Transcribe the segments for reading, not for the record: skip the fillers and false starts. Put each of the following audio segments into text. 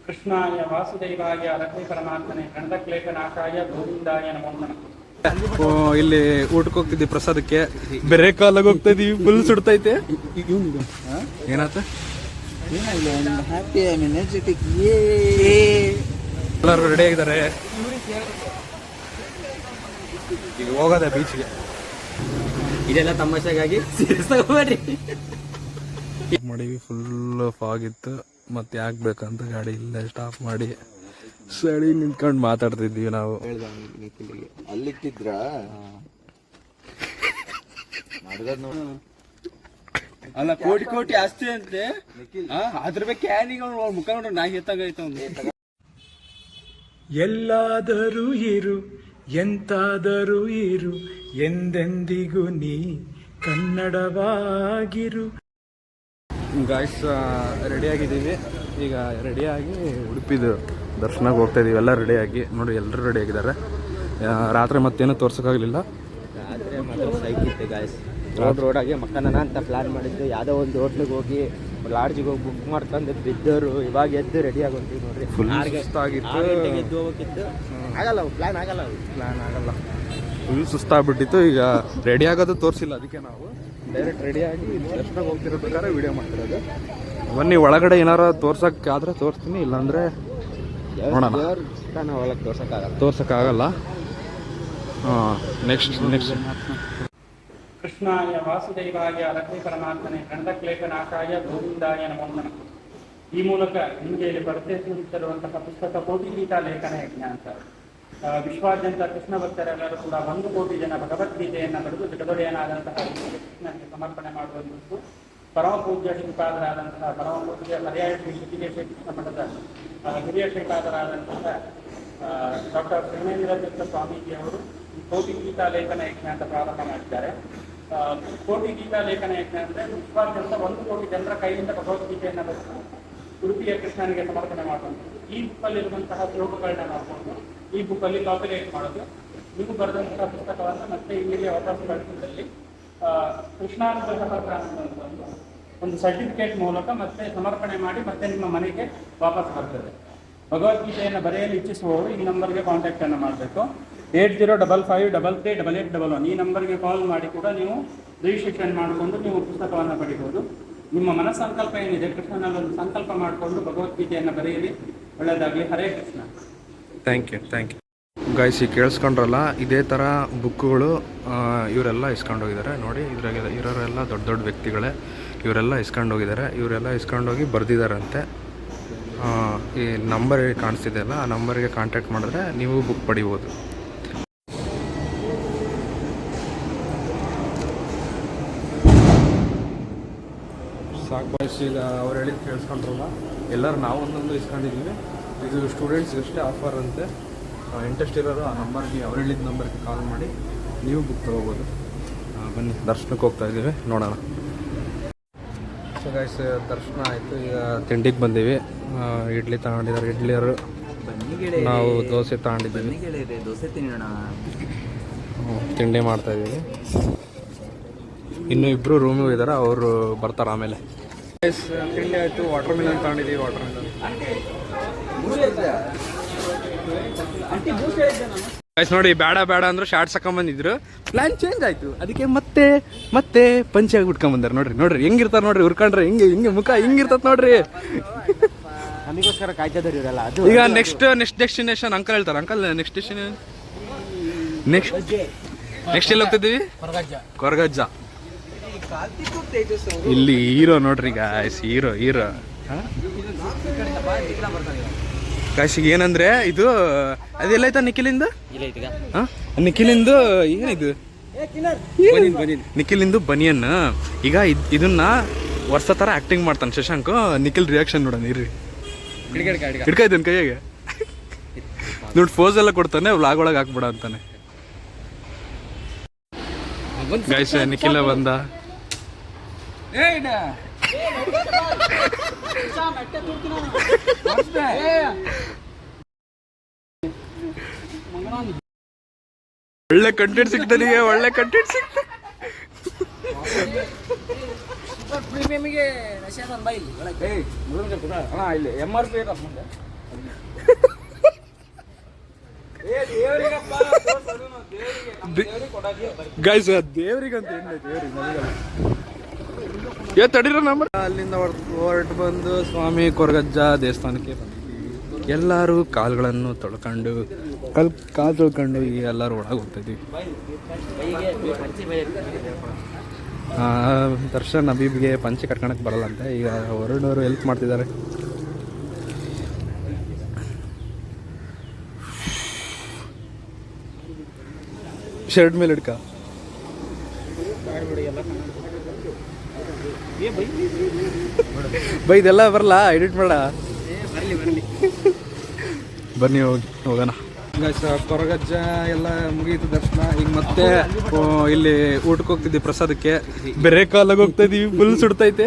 ಕೃಷ್ಣಾಯ ವಾಸುದೇವಾಯ ರಥೇ ಪರಮಾತ್ಮನೆ ಗಣದಕ್ಲೇಶನಾಶಾಯ ಗೋವಿಂದಾಯ ನಮೋ ನಮಃ. ಇಲ್ಲಿ ಊಟಕ್ಕೆ ಹೋಗ್ತಿದ್ವಿ ಪ್ರಸಾದಕ್ಕೆ. ಬೇರೆ ಕಾಲಾಗ ಹೋಗ್ತಾ ಇದೀವಿ, ಫುಲ್ ಸುಡ್ತೈತೆ. ಏನಾತ ಎಲ್ಲರೂ ರೆಡಿ ಆಗಿದ್ದಾರೆ, ಈಗ ಹೋಗೋದೆ ಬೀಚ್ಗೆ. ಇದೆಲ್ಲ ತಮಾಷೆಗಾಗಿ ಮಾಡೀವಿ. ಫುಲ್ ಫಾಗ್ ಇತ್ತು, ಮತ್ತೆ ಯಾಕೆ ಬೇಕಂತ ಗಾಡಿ ಇಲ್ಲೇ ಸ್ಟಾಪ್ ಮಾಡಿ ಸಳಿ ನಿಂತ್ಕೊಂಡು ಮಾತಾಡ್ತಿದ್ವಿ ನಾವು. ಅಲ್ಲಿಟ್ಟಿದ್ರ ಅಲ್ಲ, ಕೋಟಿ ಕೋಟಿ ಆಸ್ತಿ ಅಂತೆ. ಅದ್ರ ಬಗ್ಗೆ ಕ್ಯಾನಿಗೆ ಮುಖ ನೋಡ್ರಿ ನಾ ಎತ್ತಾಗೈತ. ಎಲ್ಲಾದರೂ ಇರು, ಎಂತಾದರೂ ಇರು, ಎಂದೆಂದಿಗೂ ನೀ ಕನ್ನಡವಾಗಿರು. ಗಾಯ್ಸ್ ರೆಡಿಯಾಗಿದ್ದೀವಿ. ಈಗ ರೆಡಿಯಾಗಿ ಉಡುಪಿದು ದರ್ಶನಕ್ಕೆ ಹೋಗ್ತಾ ಇದೀವಿ. ಎಲ್ಲ ರೆಡಿಯಾಗಿ ನೋಡಿ, ಎಲ್ಲರೂ ರೆಡಿ ಆಗಿದ್ದಾರೆ. ರಾತ್ರಿ ಮತ್ತೇನೂ ತೋರ್ಸೋಕ್ಕಾಗಲಿಲ್ಲ. ರಾತ್ರಿ ಮಾತ್ರ ಸೈಕಿತ್ತು ಗಾಯ್ಸ್. ರೋಡಾಗಿ ಮಕ್ಕಳನ್ನ ಅಂತ ಪ್ಲಾನ್ ಮಾಡಿದ್ದು. ಯಾವುದೋ ಒಂದು ಹೋಟ್ಲಿಗೆ ಹೋಗಿ ಲಾಡ್ಜಿಗೆ ಹೋಗಿ ಬುಕ್ ಮಾಡ್ಕೊಂಡು ಬಿದ್ದವರು ಇವಾಗ ಎದ್ದು ರೆಡಿ ಆಗೋಂತೀವಿ ನೋಡ್ರಿ. ಫುಲ್ ಸುಸ್ತಾಗಿತ್ತು, ಎದ್ದು ಹೋಗ್ಬೇಕಿತ್ತು. ಆಗಲ್ಲ, ಪ್ಲಾನ್ ಆಗಲ್ಲ ಫುಲ್ ಸುಸ್ತಾಗ್ಬಿಟ್ಟಿತ್ತು. ಈಗ ರೆಡಿ ಆಗೋದು ತೋರಿಸಿಲ್ಲ, ಅದಕ್ಕೆ ನಾವು ಡೈರೆಕ್ಟ್ ರೆಡಿಯಾಗಿ ದರ್ಶನಕ್ಕೆ ಹೋಗ್ತಿರೋ ಪ್ರಕಾರ ವಿಡಿಯೋ ಮಾಡ್ತಿರೋದು. ಬನ್ನಿ, ಒಳಗಡೆ ಏನಾರು ತೋರ್ಸಕ್ಕೆ ಆದ್ರೆ ತೋರಿಸ್ತೀನಿ, ಇಲ್ಲಾಂದ್ರೆ ನೋಡೋಣ. ಒಳಗೆ ತೋರ್ಸೋಕ್ಕಾಗಲ್ಲ. ನೆಕ್ಸ್ಟ್ ಕೃಷ್ಣಾಯ ವಾಸುದೇವಾಯ ರಥೇ ಪರಮಾತ್ಮನೆ ಗಣದಕ್ಲೇಶನಾಶಾಯ ಗೋವಿಂದಾಯ ನಮೋ ನಮಃ. ಈ ಮೂಲಕ ನಿಮಗೆ ಇಲ್ಲಿ ಪರಿಚಯಿಸುತ್ತಿರುವಂತಹ ಪುಸ್ತಕ ಕೋಟಿ ಗೀತಾ ಲೇಖನ ಯಜ್ಞ ಅಂತ. ವಿಶ್ವಾದ್ಯಂತ ಕೃಷ್ಣ ಭಕ್ತರೆಲ್ಲರೂ ಕೂಡ 1 ಕೋಟಿ ಜನ ಭಗವದ್ಗೀತೆಯನ್ನು ಬರೆದು ಬಿಡುಗಡೆಯನ್ನಾದಂತಹ ಕೃಷ್ಣನಿಗೆ ಸಮರ್ಪಣೆ ಮಾಡುವಂಥದ್ದು. ಪರಮ ಪೂಜ್ಯ ಶ್ರೀಪಾದರಾದಂತಹ ಪರಮ ಪೂಜ್ಯ ಪರ್ಯಾಯ ಶ್ರೀ ಶ್ರೀಕೇಶ ಕೃಷ್ಣ ಮಠದ ಹಿರಿಯ ಶ್ರೀಪಾದರಾದಂತಹ ಡಾಕ್ಟರ್ ಶ್ರೀಮೇಂದ್ರ ತೀರ್ಥ ಸ್ವಾಮೀಜಿಯವರು ಕೋಟಿ ಗೀತಾ ಲೇಖನ ಯಜ್ಞ ಅಂತ ಪ್ರಾರಂಭ ಮಾಡಿದ್ದಾರೆ. ಕೋಟಿ ಗೀತಾ ಲೇಖನ ಯಜ್ಞ ಅಂದರೆ ವಿಶ್ವಾದ್ಯಂತ 1 ಕೋಟಿ ಜನರ ಕೈಯಿಂದ ಭಗವದ್ಗೀತೆಯನ್ನು ಬರೆದು ಉಡುಪಿಯ ಕೃಷ್ಣನಿಗೆ ಸಮರ್ಪಣೆ ಮಾಡುವಂಥದ್ದು. ಈ ಬುಕ್ಕಲ್ಲಿರುವಂತಹ ಶ್ಲೋಕಗಳನ್ನ ನೋಡಿಕೊಂಡು ಈ ಬುಕ್ಕಲ್ಲಿ ಕಾಪಿರೇಟ್ ಮಾಡೋದು. ನೀವು ಬರೆದಂತಹ ಪುಸ್ತಕವನ್ನು ಮತ್ತೆ ಇಲ್ಲಿಗೆ ವಾಪಸ್ ಕಳಿಸಿದಲ್ಲಿ ಕೃಷ್ಣಾನುಗ್ರಹ ಪತ್ರ ಅನ್ನುವಂಥದ್ದು ಒಂದು ಸರ್ಟಿಫಿಕೇಟ್ ಮೂಲಕ ಮತ್ತೆ ಸಮರ್ಪಣೆ ಮಾಡಿ ಮತ್ತೆ ನಿಮ್ಮ ಮನೆಗೆ ವಾಪಸ್ ಬರ್ತದೆ. ಭಗವದ್ಗೀತೆಯನ್ನು ಬರೆಯಲು ಇಚ್ಛಿಸುವವರು ಈ ನಂಬರ್ಗೆ ಕಾಂಟ್ಯಾಕ್ಟನ್ನು ಮಾಡಬೇಕು. 8055538811 ಈ ನಂಬರ್ಗೆ ಕಾಲ್ ಮಾಡಿ ಕೂಡ ನೀವು ರಿಜಿಸ್ಟ್ರೇಷನ್ ಮಾಡಿಕೊಂಡು ನೀವು ಪುಸ್ತಕವನ್ನು ಪಡಿಬೋದು. ನಿಮ್ಮ ಮನಸ್ಸಂಕಲ್ಪ ಏನಿದೆ, ಕೃಷ್ಣನಲ್ಲಿ ಒಂದು ಸಂಕಲ್ಪ ಮಾಡಿಕೊಂಡು ಭಗವದ್ಗೀತೆಯನ್ನು ಬರೆಯಲಿ. ಒಳ್ಳೆಯದಾಗಲಿ. Hare Krishna. Thank you guys. ಈಗ ಕೇಳಿಸ್ಕೊಂಡ್ರಲ್ಲ, ಇದೇ ಥರ ಬುಕ್ಗಳು ಇವರೆಲ್ಲ ಇಸ್ಕೊಂಡೋಗಿದ್ದಾರೆ ನೋಡಿ. ಇದ್ರಾಗೆ ಇರೋರೆಲ್ಲ ದೊಡ್ಡ ದೊಡ್ಡ ವ್ಯಕ್ತಿಗಳೇ. ಇವರೆಲ್ಲ ಇಸ್ಕೊಂಡೋಗಿದ್ದಾರೆ. ಇವರೆಲ್ಲ ಇಸ್ಕೊಂಡೋಗಿ ಬರೆದಿದ್ದಾರಂತೆ. ಈ ನಂಬರ್ ಕಾಣಿಸ್ತಿದೆಯಲ್ಲ, ಆ ನಂಬರ್ಗೆ ಕಾಂಟ್ಯಾಕ್ಟ್ ಮಾಡಿದ್ರೆ ನೀವು ಬುಕ್ ಪಡಿಬೋದು. ಸಾಕು ಬಾಯ್ಸ್, ಈಗ ಅವ್ರು ಹೇಳಿದ್ದು ಕೇಳಿಸ್ಕೊಂಡ್ರಲ್ಲ, ಎಲ್ಲರೂ ನಾವು ಒಂದೊಂದು ಇಸ್ಕೊಂಡಿದ್ದೀವಿ. ಇದು ಸ್ಟೂಡೆಂಟ್ಸ್ಗಷ್ಟೇ ಆಫರ್ ಅಂತೆ. ಇಂಟ್ರೆಸ್ಟ್ ಇರೋರು ಆ ನಂಬರ್ಗೆ, ಅವ್ರು ಹೇಳಿದ ನಂಬರ್ಗೆ ಕಾಲ್ ಮಾಡಿ ನೀವು ಬುಕ್ ತೊಗೋಬೋದು. ಬನ್ನಿ, ದರ್ಶನಕ್ಕೆ ಹೋಗ್ತಾ ಇದ್ದೀವಿ, ನೋಡೋಣ. ಸೊ ಗೈಸ್, ದರ್ಶನ ಆಯಿತು. ಈಗ ತಿಂಡಿಗೆ ಬಂದೀವಿ. ಇಡ್ಲಿ ತಗೊಂಡಿದ್ದಾರೆ ಇಡ್ಲಿಯವರು. ನಾವು ದೋಸೆ ತಗೊಂಡಿದ್ದೀವಿ. ದೋಸೆ ತಿನ್ನೋಣ. ತಿಂಡಿ ಮಾಡ್ತಾಯಿದ್ದೀವಿ. ಇನ್ನೂ ಇಬ್ಬರು ರೂಮಿಗೆ ಹೋಗಿದ್ದಾರೆ, ಅವರು ಬರ್ತಾರೆ ಆಮೇಲೆ. ತಿಂಡಿ ಆಯಿತು. ವಾಟರ್ ಮಿಲನ್ ತಗೊಂಡಿದ್ದೀವಿ. ವಾಟರ್ ಮಿಲನ್ ಗೈಸ್ ನೋಡಿ, ಬೇಡ ಅಂದ್ರೆ ಶಾರ್ಟ್ಸ್ ಹಾಕೊಂಬಂದಿದ್ರು. ಪ್ಲಾನ್ ಚೇಂಜ್ ಆಯಿತು, ಅದಕ್ಕೆ ಮತ್ತೆ ಪಂಚಾಗಿ ಉಟ್ಕೊಂಬಂದಾರೆ. ನೋಡ್ರಿ ಹೆಂಗಿರ್ತಾರೆ ನೋಡ್ರಿ, ಉರ್ಕೊಂಡ್ರೆ ಹಿಂಗೆ ಮುಖ ಹಿಂಗಿರ್ತತ್ ನೋಡ್ರಿ. ನಮಗೋಸ್ಕರ ಕಾಯ್ತಿದ್ದಾರೆ ಇವರೆಲ್ಲ. ಈಗ ನೆಕ್ಸ್ಟ್ ಡೆಸ್ಟಿನೇಷನ್ ಅಂಕಲ್ ಹೇಳ್ತಾರೆ. ಅಂಕಲ್ ನೆಕ್ಸ್ಟ್ ಡೆಸ್ಟಿನೇಷನ್ ನೆಕ್ಸ್ಟ್ ಎಲ್ಲಿ ಹೋಗ್ತಿದ್ದೀವಿ? ಕೊರಗಜ್ಜ. ಇಲ್ಲಿ ಹೀರೋ ನೋಡ್ರಿ ಗಾಯ್ಸ್, ಹೀರೋ ಗಾಯ್ಸ್. ಈಗ ಏನಂದ್ರೆ ಇದು ಅದೆಲ್ಲೈತ ನಿಖಿಲಿಂದ. ನಿಖಿಲಿಂದು ಏನಿದು? ನಿಖಿಲಿಂದು ಬನಿಯನ್. ಈಗ ಇದನ್ನ ವರ್ಷ ಥರ ಆ್ಯಕ್ಟಿಂಗ್ ಮಾಡ್ತಾನೆ ಶಶಾಂಕ್. ನಿಖಿಲ್ ರಿಯಾಕ್ಷನ್ ನೋಡೋಣ ಇರ್ರಿ. ಹಿಡ್ಕಾಯ್ತಾನೆ ಕೈಯಾಗೆ ನೋಡಿ, ಫೋಸ್ ಎಲ್ಲ ಕೊಡ್ತಾನೆ, ವ್ಲಾಗ್ ಒಳಗೆ ಹಾಕ್ಬಿಡ ಅಂತಾನೆ. ಗಾಯ್ಸ್, ನಿಖಿಲ ಬಂದ. ಒಳ್ಳೆ ಕಂಟೆಂಟ್ ಸಿಗ್ತಾನೆ, ಒಳ್ಳೆ ಕಂಟೆಂಟ್ ಸಿಗ್ತಾನೆ. ಪ್ರೀಮಿಯಮ್ಗೆ ಇಲ್ಲಿ MRP ಗೈಸ್ ದೇವ್ರಿಗಂತ ಏನಿಲ್ಲ, ದೇವ್ರಿಗೆ ನಮಗಲ್ಲ. ತಡೀರ ನಮ್ಮ ಅಲ್ಲಿಂದ ಹೊರಟು ಬಂದು ಸ್ವಾಮಿ ಕೊರಗಜ್ಜ ದೇವಸ್ಥಾನಕ್ಕೆ ಬಂದಿದ್ದೀವಿ. ಎಲ್ಲರೂ ಕಾಲುಗಳನ್ನು ತೊಳ್ಕೊಂಡು ಕಾಲು ತೊಳ್ಕೊಂಡು ಈಗ ಎಲ್ಲರೂ ಒಳಗೆ ಹೋಗ್ತಾಯಿದ್ದೀವಿ. ದರ್ಶನ್ ಅಬೀಬ್ಗೆ ಪಂಚೆ ಕಟ್ಕೊಳಕ್ಕೆ ಬರಲ್ಲ ಅಂತ ಈಗ ಹೊರಡೋರು ಹೆಲ್ಪ್ ಮಾಡ್ತಿದ್ದಾರೆ. ಶರ್ಟ್ ಮೇಲೆ ಹಿಡ್ಕ ಬೈ, ಇದೆಲ್ಲ ಬರಲ್ಲ, ಎಡಿಟ್ ಮಾಡ. ಬನ್ನಿ ಹೋಗೋಣ. ಕೊರಗಜ್ಜ ಎಲ್ಲ ಮುಗೀತು ದರ್ಶನ. ಈಗ ಮತ್ತೆ ಇಲ್ಲಿ ಊಟಕ್ಕೆ ಹೋಗ್ತಿದ್ವಿ ಪ್ರಸಾದಕ್ಕೆ. ಬೇರೆ ಕಾಲಾಗ ಹೋಗ್ತಾ ಇದೀವಿ. ಫುಲ್ ಸುಡ್ತೈತೆ,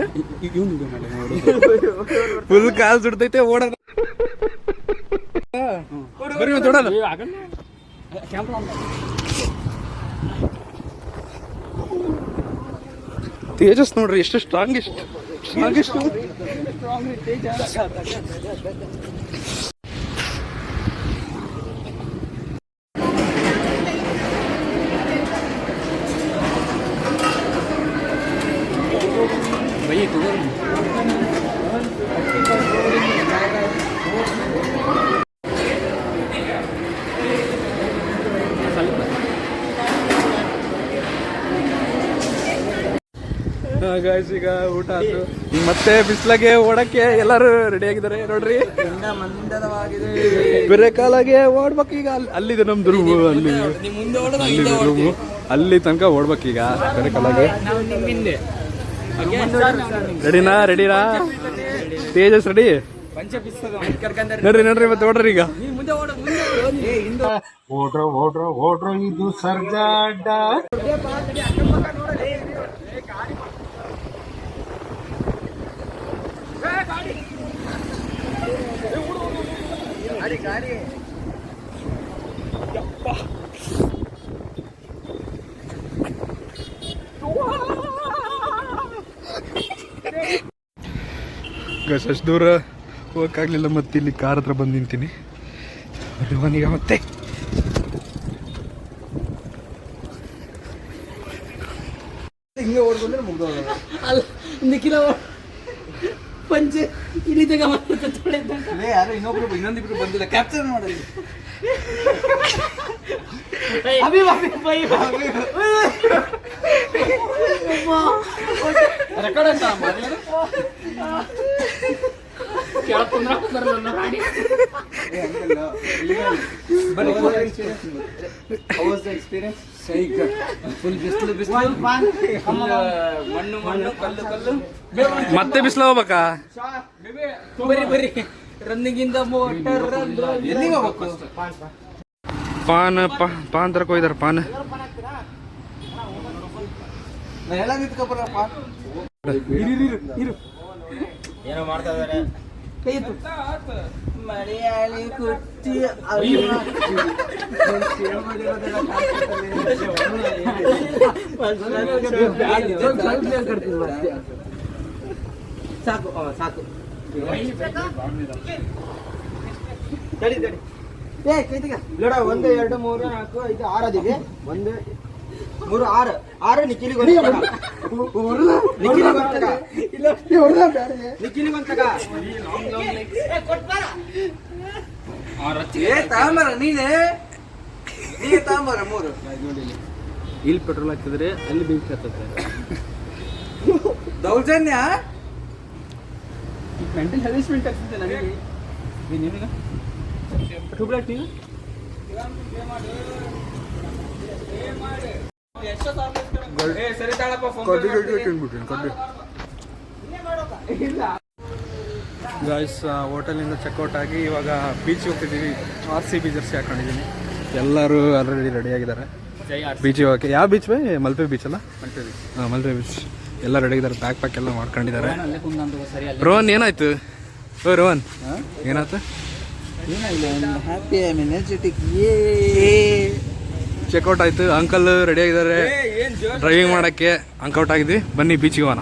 ಫುಲ್ ಕಾಲ್ ಸುಡ್ತೈತೆ. ಓಡೋಣ ಬರೀ ಮತ್ತೆ ಓಡೋಣ. ತೇಜಸ್ ನೋಡ್ರಿ ಎಷ್ಟು ಸ್ಟ್ರಾಂಗೆಸ್ಟ್. ಗಾಯ್ಸ್ ಈಗ ಊಟ ಆಯ್ತು. ಈಗ ಮತ್ತೆ ಬಿಸ್ಲಾಗೆ ಓಡಕ್ಕೆ ಎಲ್ಲರೂ ರೆಡಿ ಆಗಿದ್ದಾರೆ ನೋಡ್ರಿ. ಬೇರೆ ಕಾಲಾಗೆ ಓಡ್ಬೇಕೀಗ. ಅಲ್ಲಿದೆ ನಮ್ದು ರೂಮು, ರೂಮು ಅಲ್ಲಿ ತನಕ ಓಡ್ಬೇಕೀಗ ಬೇರೆ ಕಾಲಾಗೆ. ರೆಡಿನಾ ತೇಜಸ್ ರೆಡಿ? ನೋಡ್ರಿ ಮತ್ತೆ ಓಡ್ರಿ ಈಗ. ಓಡ್ರೋ ಇದು ಸರ್ಜಾಡ. ಅಷ್ಟು ದೂರ ಹೋಗಕ್ಕಾಗ್ಲಿಲ್ಲ. ಮತ್ತೆ ಇಲ್ಲಿ ಕಾರ್ ಹತ್ರ ಬಂದು ನಿಂತೀನಿ. ರೋಹನ್ಗ ಮತ್ತೆ ಹಿಂಗೆ ಓಡ್ಕೊಂಡ್ರೆ ಮುಗ್ದೋಗ ನಿಖಿಲ ಪಂಚೆ ಇಲ್ಲಿ ಯಾರು ಇನ್ನೊಂದಿಬ್ರು ಬಂದಿಲ್ಲ. ಕ್ಯಾಪ್ಚರ್ ಮಾಡಲಿ ರೆಕಾರ್ಡ್ ಅಂತ ಮತ್ತೆ ಬಿಸಿಲು ಹೋಗ್ಬೇಕಾ? ರನ್ನಿಂಗಿಂದ ಪಾನ್ ತರಕ್ ಹೋಗಿದಾರ. ಪಾನ್ ಏನೋ ಮಾಡ್ತಾ ಇದಾರೆ. ಮಲಯಾಳಿ ಕುಟ್ಟಿ ಸಾಕು ಸಾಕು. ನೋಡ 1 2 3 4 5 6 ಅದಿದೆ. 1 3 6 6 ನಿಖಿಲಿಗೆ ಇಲ್ಲಿ ಪೆಟ್ರೋಲ್ ಹಾಕಿದ್ರೆ ಅಲ್ಲಿ ಬೆಂಕಿ ಹತ್ತತ್ತೆ. ದೌರ್ಜನ್ಯ. ಮೆಂಟಲ್ ಹೆರಾಸ್ಮೆಂಟ್ ಆಗ್ತಿದೆ ನನಗೆ. ಗಾಯ್ಸ್ ಹೋಟೆಲಿಂದ ಚೆಕ್ಔಟ್ ಆಗಿ ಇವಾಗ ಬೀಚ್ ಹೋಗ್ತಿದ್ದೀವಿ. RCB ಜರ್ಸಿ ಹಾಕೊಂಡಿದ್ದೀನಿ. ಎಲ್ಲರೂ ಆಲ್ರೆಡಿ ರೆಡಿ ಆಗಿದ್ದಾರೆ ಬೀಚಿಗೆ ಹೋಗಕ್ಕೆ. ಯಾವ ಬೀಚ್ ಬೈ? ಮಲ್ಪೆ ಬೀಚ್ ಅಲ್ಲ? ಹಾಂ, ಮಲ್ಪೆ ಬೀಚ್. ಎಲ್ಲ ರೆಡಿ ಆಗಿದ್ದಾರೆ. ಪ್ಯಾಕ್ ಎಲ್ಲ ಮಾಡ್ಕೊಂಡಿದ್ದಾರೆ. ರೋಹನ್ ಏನಾಯ್ತು? ಓ ರೋಹನ್ ಏನಾಯ್ತು? Happy energetic. ಚೆಕ್ಔಟ್ ಆಯ್ತು. ಅಂಕಲ್ ರೆಡಿ ಆಗಿದ್ದಾರೆ ಡ್ರೈವಿಂಗ್ ಮಾಡಕ್ಕೆ. ಅಂಕೌಟ್ ಆಗಿದ್ವಿ. ಬನ್ನಿ ಬೀಚಿಗೆ ಹೋಗೋಣ.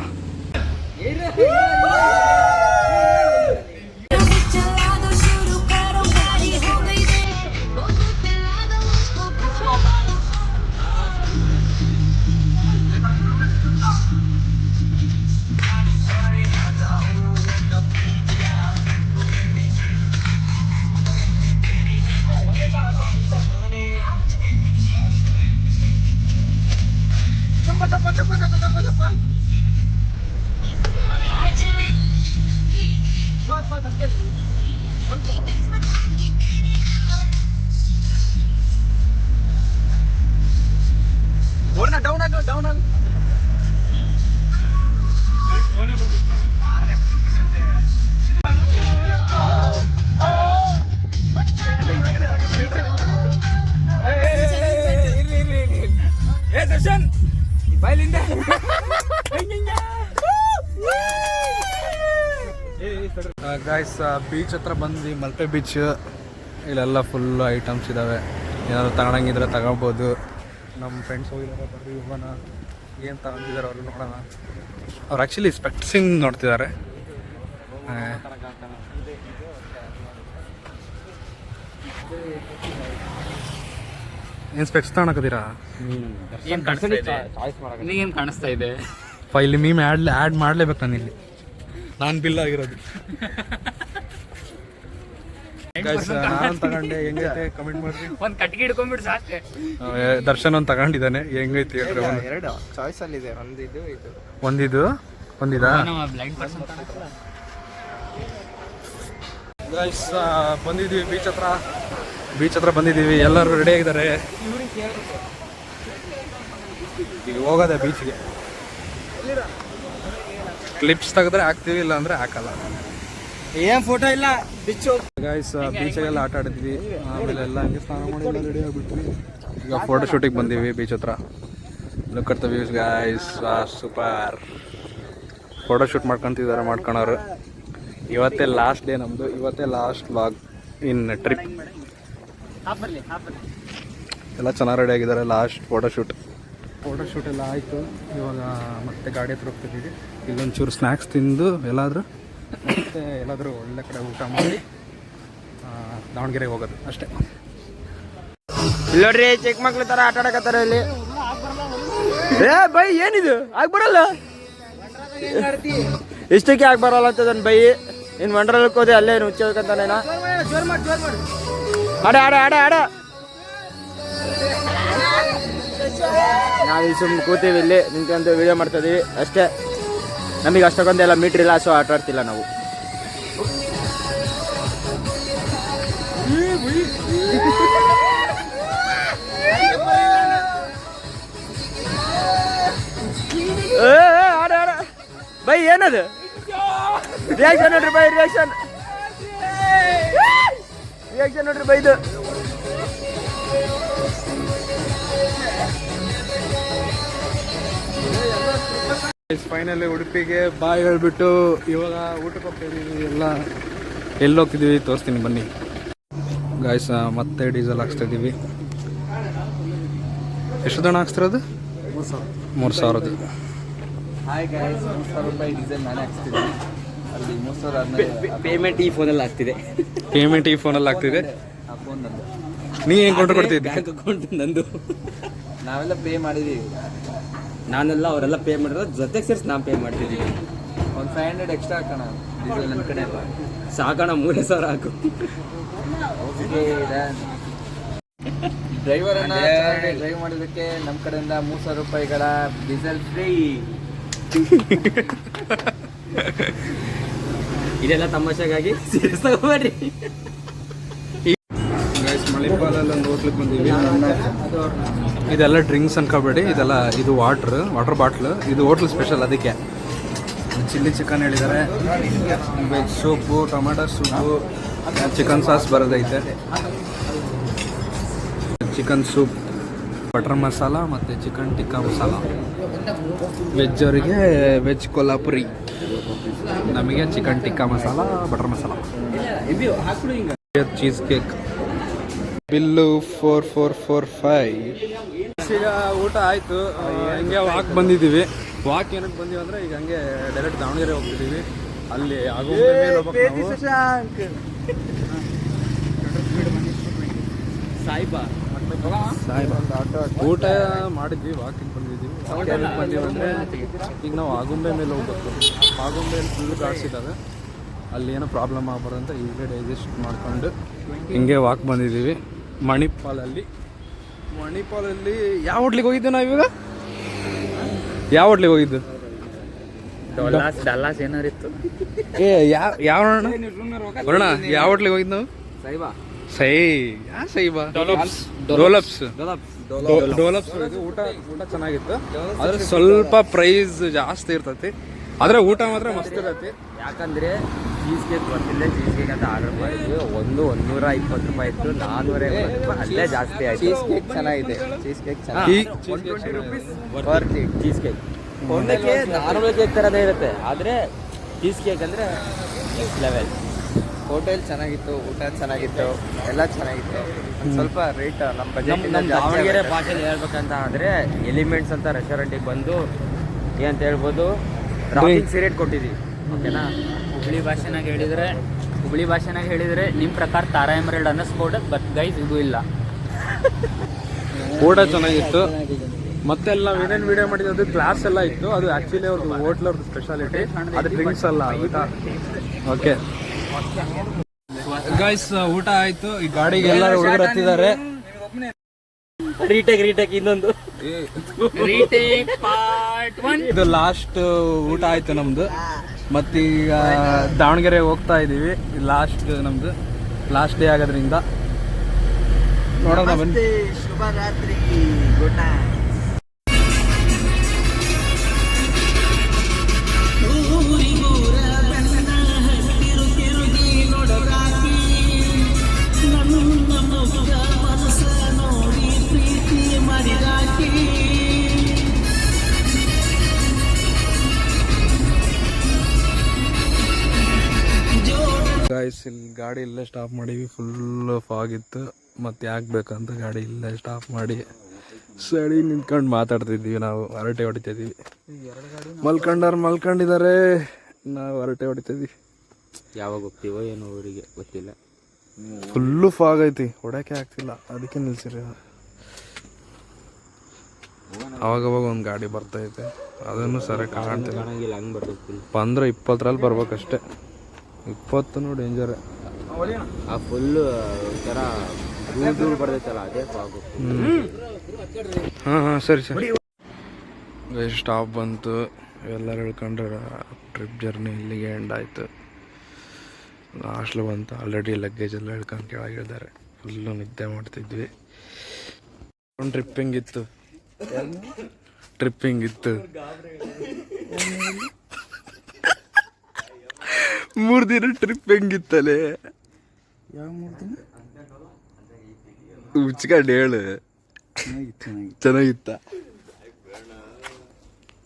ಗಾಯ್ಸ್ ಬೀಚ್ ಹತ್ರ ಬಂದ್ವಿ, ಮಲ್ಪೆ ಬೀಚ್. ಇಲ್ಲೆಲ್ಲ ಫುಲ್ ಐಟಮ್ಸ್ ಇದ್ದಾವೆ, ಏನಾದ್ರು ತಗೊಳಂಗಿದ್ರೆ ತಗೋಬೋದು. ನಮ್ಮ ಫ್ರೆಂಡ್ಸ್ ಹೋಗಿದ್ದಾರೆ, ಬರ್ರಿ ಹೋಗೋಣ. ಏನು ತಗೊಂಡಿದ್ದಾರೆ ಅವರು ನೋಡೋಣ. ಅವ್ರು ಆ್ಯಕ್ಚುಲಿ ಸ್ಪೆಕ್ಟ್ಸಿಂಗ್ ನೋಡ್ತಿದ್ದಾರೆ. ಏನು ಸ್ಪೆಕ್ಸ್ ತಗೊಳಕತ್ತೀರಾ? ಏನು ಕಾಣಿಸ್ತಾ ಇದೆ? ಇಲ್ಲಿ ಮೀಮ್ ಆ್ಯಡ್ ಮಾಡಲೇಬೇಕು ನಾನು ಇಲ್ಲಿ. ನಾನು ಬಿಲ್ ಆಗಿರೋದು. ನಾನು ತಗೊಂಡೆ, ಹೆಂಗೈತೆ ಕಮೆಂಟ್ ಮಾಡ್ರಿ. ಒಂದು ಕಟ್ಟಿಗೆ ಹಿಡ್ಕೊಂಡ್ಬಿಟ್ಟು ಸಾಕೆ. ದರ್ಶನ್ ಒಂದು ತಗೊಂಡಿದ್ದಾನೆ, ಹೆಂಗೈತಿ ಹೇಳ್ರಿ. ಎರಡು ಚಾಯ್ಸ್ ಅಲ್ಲಿ ಇದೆ, ಒಂದಿದಾ ಬ್ಲೈಂಡ್ ಪರ್ಸನ್. ಗೈಸ್ ಬಂದಿದ್ದೀವಿ ಬೀಚ್ ಹತ್ರ ಬಂದಿದ್ದೀವಿ. ಎಲ್ಲರೂ ರೆಡಿ ಆಗಿದ್ದಾರೆ. ಈಗ ಹೋಗೋದೆ ಬೀಚ್ಗೆ. ಕ್ಲಿಪ್ಸ್ ತೆಗೆದ್ರೆ ಹಾಕ್ತೀವಿ, ಇಲ್ಲ ಅಂದರೆ ಹಾಕಲ್ಲ. ಏನ್ ಫೋಟೋ ಇಲ್ಲ. ಗೈಸ್ ಬೀಚಾಗೆಲ್ಲ ಆಟ ಆಡಿದ್ವಿ. ಆಮೇಲೆ ಎಲ್ಲ ಹಂಗೆ ಸ್ನಾನ ಮಾಡಿ ಎಲ್ಲ ರೆಡಿ ಆಗಿಬಿಟ್ವಿ. ಈಗ ಫೋಟೋ ಶೂಟಿಗೆ ಬಂದೀವಿ ಬೀಚ್ ಹತ್ರ. Look at the views guys, super. Photo shoot ಮಾಡ್ಕೊಳೋರು. ಇವತ್ತೇ ಲಾಸ್ಟ್ ಡೇ ನಮ್ಮದು, ಇವತ್ತೇ ಲಾಸ್ಟ್ ವ್ಲಾಗ್ ಇನ್ ಟ್ರಿಪ್. ಎಲ್ಲ ಚೆನ್ನಾಗಿ ರೆಡಿ ಆಗಿದ್ದಾರೆ. ಲಾಸ್ಟ್ ಫೋಟೋ ಶೂಟ್ ಎಲ್ಲ ಆಯಿತು. ಇವಾಗ ಮತ್ತೆ ಗಾಡಿ ಹತ್ರ ಹೋಗ್ತಿದ್ದೀವಿ. ಇಲ್ಲೊಂಚೂರು ಸ್ನ್ಯಾಕ್ಸ್ ತಿಂದು ಎಲ್ಲಾದರೂ ಒಳ್ಳೆ ಕಡೆ ಊಟ ಮಾಡಿ ದಾವಣಗೆರೆಗೆ ಹೋಗೋದು ಅಷ್ಟೇ. ಇಲ್ಲಿ ನೋಡ್ರಿ, ಚಿಕ್ಕ ಮಕ್ಳು ತರ ಆಟ ಆಡಕತ್ತಾರ ಇಲ್ಲಿ. ಬೈ ಏನಿದು ಆಗ್ಬರಲ್ಲ, ಇಷ್ಟಕ್ಕೆ ಆಗ್ಬರಲ್ಲ ಅಂತ ನನ್ನ ಬೈ. ಇನ್ ವಂಡರ್ಲಕ್ಕೆ ಹೋದೆ, ಅಲ್ಲೇ ಹುಚ್ಚಂತಾನೇನ. ಆಡ ಆಡ ಆಡ ಆಡ ನಾವು ಸುಮ್ಮನೆ ಕೂತೀವಿ ಇಲ್ಲಿ ನಿಂತ್ಕೊಂಡು ವಿಡಿಯೋ ಮಾಡ್ತಾ ಇದೀವಿ ಅಷ್ಟೇ. ನಮಗೆ ಅಷ್ಟಕ್ಕೊಂದೆಲ್ಲ ಮೀಟ್ರ್ ಇಲ್ಲ, ಸೊ ಆಟ ಆಡ್ತಿಲ್ಲ ನಾವು. ಆಡ ಆಡ ಬೈ, ಏನದು ರಿಯಾಕ್ಷನ್ ನೋಡ್ರಿ ಬೈ, ರಿಯಾಕ್ಷನ್ ನೋಡ್ರಿ ಬೈದು. ಫೈನಲಿ ಉಡುಪಿಗೆ ಬಾಯ್ ಹೇಳ್ಬಿಟ್ಟು ಇವಾಗ ಊಟಕ್ಕೆ ಹೋಗ್ತಿದ್ದೀವಿ. ಎಲ್ಲಿ ಹೋಗ್ತಿದ್ದೀವಿ ತೋರಿಸ್ತೀನಿ ಬನ್ನಿ ಗಾಯ್ಸ್. ಮತ್ತೆ ಡೀಸೆಲ್ ಹಾಕ್ಸ್ತಾ ಇದ್ದೀವಿ. ಎಷ್ಟು ದಣ ಹಾಕ್ಸ್ತಿರೋದು? 3,000. ಹಾಯ್ ಗಾಯ್ಸ್, 3,000 ರೂಪಾಯಿ ಡೀಸೆಲ್ ನಾನೇ ಹಾಕ್ಸ್ತಿದ್ದೀನಿ. ಅಲ್ಲಿ 3,000 ಪೇಮೆಂಟ್ ಈ ಫೋನಲ್ಲಿ ಆಗ್ತಿದೆ. ಆ ಫೋನ್ ನಂದು. ನೀ ಏನು ಕೌಂಟರ್ ಕೊಡ್ತಿದ್ದೆ? ಬ್ಯಾಂಕ್ ಅಕೌಂಟ್ ನಂದು. ನಾವೆಲ್ಲ ಪೇ ಮಾಡಿದ್ದೀವಿ. ನಾನೆಲ್ಲ ಅವರೆಲ್ಲ ಪೇ ಮಾಡಿರೋದು, ಜೊತೆಗೆ ಸೇರಿಸಿ ನಾನು ಪೇ ಮಾಡ್ತಿದ್ದೀವಿ. ಒಂದು 500 ಎಕ್ಸ್ಟ್ರಾ ಹಾಕೋಣ ಡೀಸೆಲ್ ನನ್ನ ಕಡೆ. ಸಾಕೋಣ, 3,000 ಹಾಕು. ಡ್ರೈವರನ್ನು ಡ್ರೈವ್ ಮಾಡೋದಕ್ಕೆ ನಮ್ಮ ಕಡೆಯಿಂದ 3,000 ರೂಪಾಯಿಗಳ ಡೀಸೆಲ್ ಫ್ರೀ. ಇದೆಲ್ಲ ತಮಾಷೆಗಾಗಿ ಸೇರಿಸ್ಕೋಬೇಡ್ರಿ. ಮಣಿಪಾಲಲ್ಲಿ ಒಂದು ಹೋಟ್ಲಿಗೆ ಬಂದೀವಿ. ಇದೆಲ್ಲ ಡ್ರಿಂಕ್ಸ್ ಅನ್ಕೋಬೇಡಿ, ಇದು ವಾಟರ್ ಬಾಟ್ಲು. ಇದು ಹೋಟ್ಲ್ ಸ್ಪೆಷಲ್, ಅದಕ್ಕೆ ಚಿಲ್ಲಿ ಚಿಕನ್ ಹೇಳಿದ್ದಾರೆ, veg soup, tomato soup, chicken sauce ಬರೋದೈತೆ, ಚಿಕನ್ ಸೂಪ್, ಬಟರ್ ಮಸಾಲ ಮತ್ತು ಚಿಕನ್ ಟಿಕ್ಕಾ ಮಸಾಲ. ವೆಜ್ ಅವರಿಗೆ ವೆಜ್ ಕೊಲ್ಹಾಪುರಿ, ನಮಗೆ chicken tikka masala, butter masala. Cheese cake bill 4,445. ಈಗ ಊಟ ಆಯಿತು. ಹಿಂಗೆ ವಾಕ್ ಬಂದಿದ್ದೀವಿ. ವಾಕ್ ಏನಕ್ಕೆ ಬಂದೀವಿ ಅಂದರೆ ಈಗ ಹಂಗೆ ಡೈರೆಕ್ಟ್ ದಾವಣಗೆರೆ ಹೋಗ್ತಿದ್ದೀವಿ. ಅಲ್ಲಿ ಆಗುಂಬೆ ಮೇಲೆ ಹೋಗ್ಬೇಕು ಸಾಯಿಬಾ. ಊಟ ಮಾಡಿದ್ವಿ, ವಾಕಿಂಗ್ ಬಂದಿದ್ದೀವಿ. ಬಂದೀವಿ ಅಂದರೆ ಈಗ ನಾವು ಆಗುಂಬೆ ಮೇಲೆ ಹೋಗ್ಬೇಕು. ಆಗುಂಬೆಯಲ್ಲಿ ಫುಲ್ ಗಾಡ್ಸ್ ಇದ್ದಾವೆ, ಅಲ್ಲಿ ಏನೋ ಪ್ರಾಬ್ಲಮ್ ಆಗ್ಬಾರ್ದು ಅಂತ ಈಗಲೇ ಡೈಜೆಸ್ಟ್ ಮಾಡ್ಕೊಂಡು ಹಿಂಗೆ ವಾಕ್ ಬಂದಿದ್ದೀವಿ. ಮಣಿಪಾಲಲ್ಲಿ ಯಾವ ಹೋಟ್ಲಿಗೆ ಹೋಗಿದ್ದು ನಾವು ಇವಾಗ? ಯಾವ ಹೋಟ್ಲಿಗೆ ಹೋಗಿದ್ದು? ಡಲ್ಲಾಸ್ ಏನಾರಿತ್ತು? ಯಾವ ಬರೋಣ? ಯಾವ ಹೋಟ್ಲಿಗೆ ಹೋಗಿದ್ದು ನಾವು? ಡೋಲಪ್ಸ್. ಊಟ ಚೆನ್ನಾಗಿತ್ತು, ಆದರೆ ಸ್ವಲ್ಪ ಪ್ರೈಸ್ ಜಾಸ್ತಿ ಇರ್ತೈತಿ. ಆದರೆ ಊಟ ಮಾತ್ರ ಮಸ್ತ್ ಇರತ್ತೆ. ಯಾಕಂದರೆ ಚೀಸ್ ಕೇಕ್ ಬರ್ತಿಲ್ಲ. ಚೀಸ್ ಕೇಕ್ ಅಂತ ಆರ್ಡರ್ ಮಾಡಿದ್ವಿ. 120 ರೂಪಾಯಿ ಇತ್ತು, 450 ರೂಪಾಯಿ ಅಲ್ಲೇ ಜಾಸ್ತಿ ಆಯಿತು. ಚೀಸ್ ಕೇಕ್ ಚೆನ್ನಾಗಿದೆ. ಚೀಸ್ ಕೇಕ್ ಚೆನ್ನಾಗಿ 120 rupees worth it. Cheese cake ಒಂದಕ್ಕೆ ನಾರ್ಮಲ್ ಕೇಕ್ ಥರದೇ ಇರುತ್ತೆ, ಆದರೆ ಚೀಸ್ ಕೇಕ್ ಅಂದರೆ ನೆಕ್ಸ್ಟ್ ಲೆವೆಲ್. ಹೋಟೆಲ್ ಚೆನ್ನಾಗಿತ್ತು, ಊಟ ಚೆನ್ನಾಗಿತ್ತು, ಎಲ್ಲ ಚೆನ್ನಾಗಿತ್ತು. ಒಂದು ಸ್ವಲ್ಪ ರೇಟ್ ನಮ್ಮ ಬಜೆಟ್ ದಾವಣಗೆರೆ ಭಾಷೆಯಲ್ಲಿ ಹೇಳ್ಬೇಕಂತ ಆದರೆ ಎಲಿಮೆಂಟ್ಸ್ ಅಂತ ರೆಸ್ಟೋರೆಂಟಿಗೆ ಬಂದು ಏನಂತ ಹೇಳ್ಬೋದು, ರಾಕಿಂಗ್ ಸಿರೇಟ್ ಕೊಟ್ಟಿದ್ದೀವಿ. ಓಕೆನಾ? ಹುಬ್ಳಿ ಭಾಷೆನಾಗ ಹೇಳಿದರೆ ನಿಮ್ಮ ಪ್ರಕಾರ ತಾರಾ ಎಮರಲ್ಡ್ ಅನ್ನಿಸ್ಬೋದು, ಬಟ್ ಗೈಸ್ ಇದು ಇಲ್ಲ. ಊಟ ಚೆನ್ನಾಗಿತ್ತು. ಮತ್ತೆ ನಾವು ಏನೇನು ವಿಡಿಯೋ ಮಾಡಿದ್ವಿ ಅದು ಕ್ಲಾಸ್ ಎಲ್ಲ ಇತ್ತು. ಅದು ಆ್ಯಕ್ಚುಲಿ ಅವ್ರದ್ದು ಹೋಟ್ಲವ್ರದ್ದು ಸ್ಪೆಷಾಲಿಟಿ, ಅದು ಡ್ರಿಂಕ್ಸ್ ಅಲ್ಲ ಊಟ. ಓಕೆ ಗೈಸ್, ಊಟ ಆಯಿತು. ಈ ಗಾಡಿಗೆ ಎಲ್ಲರೂ ಹುಡುಗರು ಹತ್ತಿದ್ದಾರೆ. ರೀಟೇಕ್ ಇನ್ನೊಂದು ಇದು ಲಾಸ್ಟ್ ಊಟ ಆಯಿತು ನಮ್ಮದು. ಮತ್ತೀಗ ದಾವಣಗೆರೆ ಹೋಗ್ತಾ ಇದ್ದೀವಿ. ನಮ್ಮದು ಲಾಸ್ಟ್ ಡೇ ಆಗೋದ್ರಿಂದ ನೋಡೋಣ ಬನ್ನಿ. ಶುಭರಾತ್ರಿ, ಗುಡ್ ನೈಟ್. ಗಾಯ್ಸ್, ಇಲ್ಲಿ ಗಾಡಿ ಇಲ್ಲೇ ಸ್ಟಾಪ್ ಮಾಡೀವಿ. ಫುಲ್ ಫಾಗ್ ಇತ್ತು. ಮತ್ತು ಯಾಕೆ ಬೇಕಂತ ಗಾಡಿ ಇಲ್ಲೇ ಸ್ಟಾಪ್ ಮಾಡಿ ಸರಿ ನಿಂತ್ಕೊಂಡು ಮಾತಾಡ್ತಿದ್ವಿ. ನಾವು ಹರಟೆ ಹೊಡಿತಿದ್ವಿ. ಮಲ್ಕೊಂಡಿದ್ದಾರೆ, ನಾವು ಹರಟೆ ಹೊಡಿತಿದ್ವಿ. ಯಾವಾಗ ಹೋಗ್ತೀವೋ ಏನೋ ಊರಿಗೆ ಗೊತ್ತಿಲ್ಲ. ಫುಲ್ಲು ಫಾಗ್ ಐತಿ, ಹೊಡೋಕ್ಕೆ ಆಗ್ತಿಲ್ಲ. ಅದಕ್ಕೆ ನಿಲ್ಸಿರಿ. ಅವಾಗವಾಗ ಒಂದು ಗಾಡಿ ಬರ್ತೈತೆ, ಅದನ್ನು ಸರಿ ಕಾಣ್ತಿಲ್ಲ. ಹಂಗೆ ಬರ್ತದೆ. ಬಂದ್ರೆ 20ರಲ್ಲಿ ಬರ್ಬೇಕಷ್ಟೆ. 20 ಡೇಂಜರ್. ಆ ಫುಲ್ಲು ಒಂಥರ ದೂರ ಬರ್ತೈತಲ್ಲ, ಅದೇ ಫಾಗು. ಹಾಂ ಸರಿ. ಸ್ಟಾಪ್ ಬಂತು. ಎಲ್ಲರೂ ಹೇಳ್ಕೊಂಡ್ರೆ ಟ್ರಿಪ್ ಜರ್ನಿ ಇಲ್ಲಿಗೆ ಎಂಡ್ ಆಯಿತು. ಲಾಸ್ಟ್ಲು ಬಂತು. ಆಲ್ರೆಡಿ ಲಗೇಜ್ ಎಲ್ಲ ಹೇಳ್ಕೊಂಡು ಕೆಳಗೆ ಇಳಿದಾರೆ. ಫುಲ್ಲು ನಿದ್ದೆ ಮಾಡ್ತಿದ್ವಿ. ಟ್ರಿಪ್ ಹೆಂಗಿತ್ತು? 3 ದಿನ ಟ್ರಿಪ್ ಹೆಂಗಿತ್ತಲೇ? ಯಾವ 3 ದಿನ ಉಚ್ಕಂಡು ಹೇಳು. ಚೆನ್ನಾಗಿತ್ತ?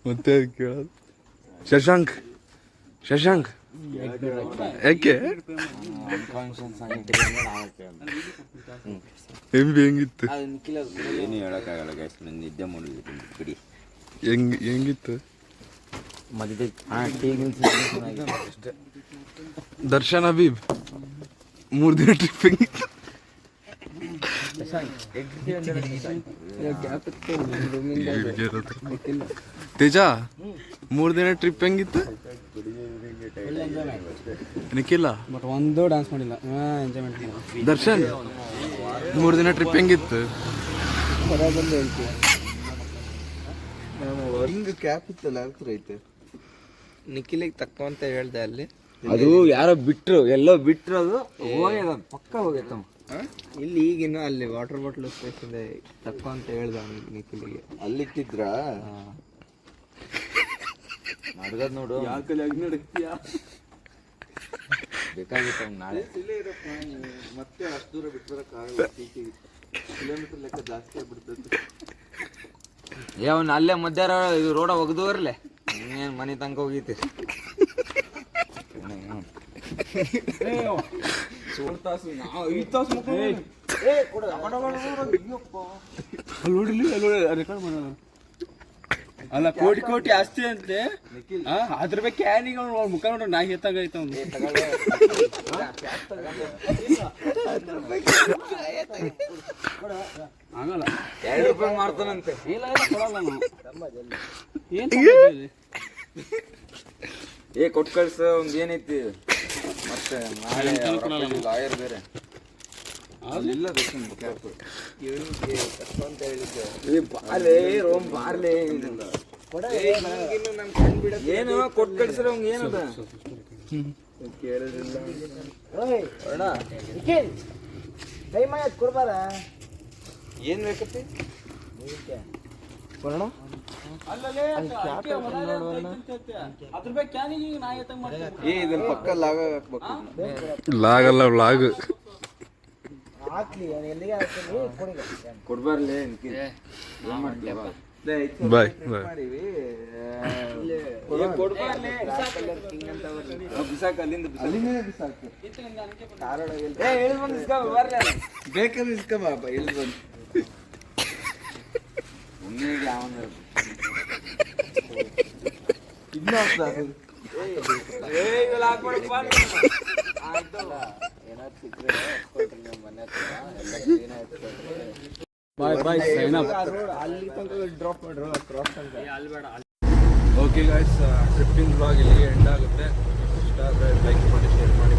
ಮತ್ತೆ ಕೇಳೋದು. ಶಶಾಂಕ್ ಯಾಕೆ ಹೆಂಗಿತ್ತು? ಏನು ಹೇಳೋಕ್ಕಾಗಲ್ಲ ಗೈಸ್, ನಾನು ನಿದ್ದೆ ಮಾಡಿದ್ವಿ. ಹೆಂಗಿತ್ತು? ಅಷ್ಟೇ. ದರ್ಶನ್ ಹಬೀಬ್ 3 ದಿನ ಟ್ರಿಪ್ ಹೆಂಗಿತ್ತು? ತೇಜ 3 ದಿನ ಟ್ರಿಪ್ ಹೆಂಗಿತ್ತು? ನಿಖಿಲ ಒಂದು ಡ್ಯಾನ್ಸ್ ಮಾಡಿಲ್ಲ, ಎಂಜಾಯ್ಮೆಂಟ್. ದರ್ಶನ್ 3 ದಿನ ಟ್ರಿಪ್ ಹೆಂಗಿತ್ತು? ಹಿಂಗೆ ಕ್ಯಾಪ್ ಇತ್ತಲ್ಲ, ಐತೆ. ನಿಖಿಲಿಗೆ ತಕ್ಕ ಅಂತ ಹೇಳ್ದೆ ಅಲ್ಲಿ. ಅದು ಯಾರೋ ಬಿಟ್ರು, ಎಲ್ಲೋ ಬಿಟ್ರು. ಅದು ಹೋಗ್ಯದ, ಪಕ್ಕ ಹೋಗೈತ. ಇಲ್ಲಿ ಈಗಿನ ಅಲ್ಲಿ ವಾಟರ್ ಬಾಟ್ಲ್ ಸ್ಪೇಸ್ ಇದೆ, ತಕ್ಕ ಅಂತ ಹೇಳ್ದ ನಿಖಿಲಿಗೆ. ಅಲ್ಲಿಟ್ಟಿದ್ರ ನಡ್ಗದ್ ನೋಡು. ಬೇಕಾಗಿತ್ತು ನಾಳೆ. ಮತ್ತೆ ಅಷ್ಟು ದೂರ ಬಿಟ್ಬರಕ್ಕಾಗಲ್ಲ. ಕಿಲೋಮೀಟರ್ ಲೆಕ್ಕ ಜಾಸ್ತಿ ಆಗ್ಬಿಡ್ತೈತಿ. ಅವ್ನು ಅಲ್ಲೇ ಮಧ್ಯಾಹ್ನ ಇದು ರೋಡ ಒಗ್ದೋರ್ಲೆ ಇನ್ನೇನು ಮನೆ ತನಕ ಹೋಗೈತಿ. ಅಲ್ಲ, ಕೋಟಿ ಆಸ್ತಿ ಅಂತೆ. 10 ರೂಪಾಯಿ ಕ್ಯಾನಿಗೆ ಮುಖ ನೋಡ್ರಿ, ನಾ ಎತ್ತಾಗೈತ ಆಗಲ್ಲ. 2 ರೂಪಾಯಿ ಮಾಡ್ತಾನಂತೆ. ಕೊಟ್ಟು ಕಳ್ಸ. ಒಂದ್ ಏನೈತಿ ಮತ್ತೆ ಲಾಯರ್ ಬೇರೆ ಇಲ್ಲ. ಏನು ಕೊಟ್ಟು ಕಳ್ಸಿರ ಅವ್ನ್ ಏನದ ಕೇಳಿದಿಲ್ಲ. ಏನ್ ಬೇಕತ್ತಿ? ಇದನ್ನ ಪಕ್ಕ ಲಾಗ ಹಾಕ್ಬೇಕು. ಲಾಗಲ್ಲ, ಲಾಗ್ ಕೊಡ್ಬಾರ್ಲಿ. ಏನ್ ಮಾಡ್ತೀವ? Bye bye. ಬೇಕಂದ್ರೆ ಇಸ್ಕೊಂಬಪ್ಪ ಇಲ್ಲಿ ಬಂದು bye bye sign up. Okay guys, tripping blog ಇಲ್ಲಿಗೆ ಎಂಡ್ ಆಗುತ್ತೆ. ಇಷ್ಟ ಆದರೆ ಲೈಕ್ ಮಾಡಿ, ಶೇರ್ ಮಾಡಿ.